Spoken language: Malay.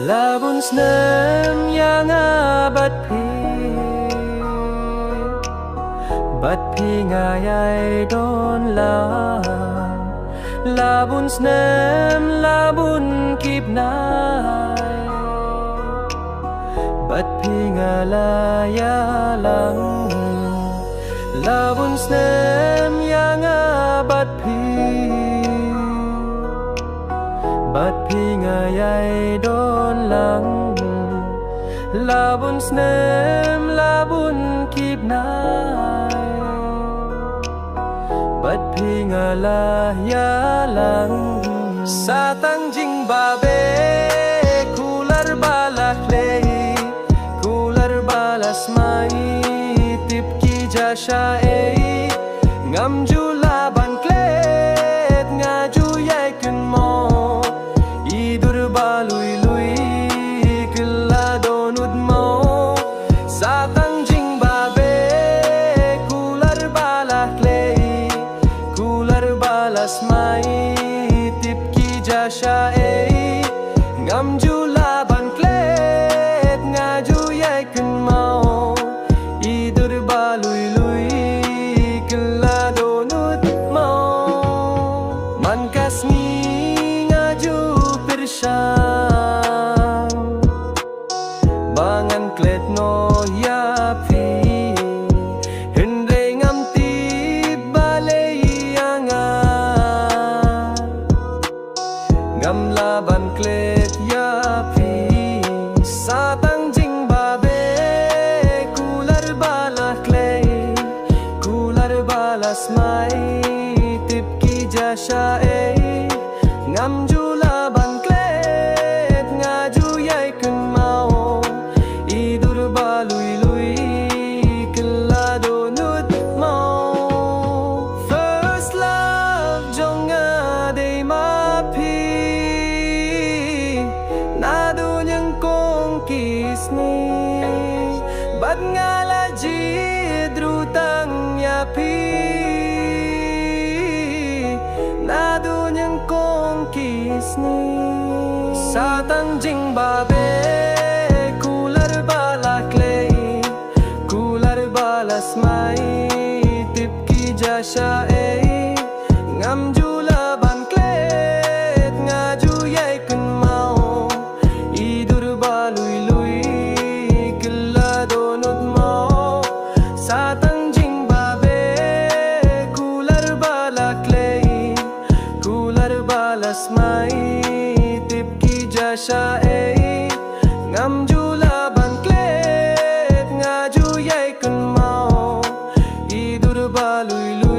Labun snem yang bat phi ngayai don labun snem labun kip nai bat phi ngalaya lang labun snem yang bat phi ngayai don lang labun snem labun kip nai bat phi ngalaya lang satang jing babe kular balak lei kular balas mai tip ki jasha ei ngam jula ban klet ngaju yai kun mo idur balui lui killa donud mo satang jing babe kular balak lei kular balas mai tip ki jasha ei ngam jula ban klet ngaju yai kun mo idur balui lui killa donut mo man kasni ngaju persyang bangan klet no ya phi hendre ngam ti balei anga ngam laban klet ya phi satang jing babe kular bala klei kular balas mai tip ki jasha ei ngam jula ban klet ngaju yai kun mau idur balui lui killa donut mau first love jonga dei ma phi nadu nyang kong kisni bat ngala jidru tang ya phi nadu nyang kong kisni satang jing babe kular balak lei kular balas mai tip ki jasha ei ngam jula ban klet ngaju yai kun mau idur balui lui killa donut mau satang jing babe kular balak lei kular balas mai tip ki jasha ei ngam jula ban klet ngaju yai kun mau idur balui lui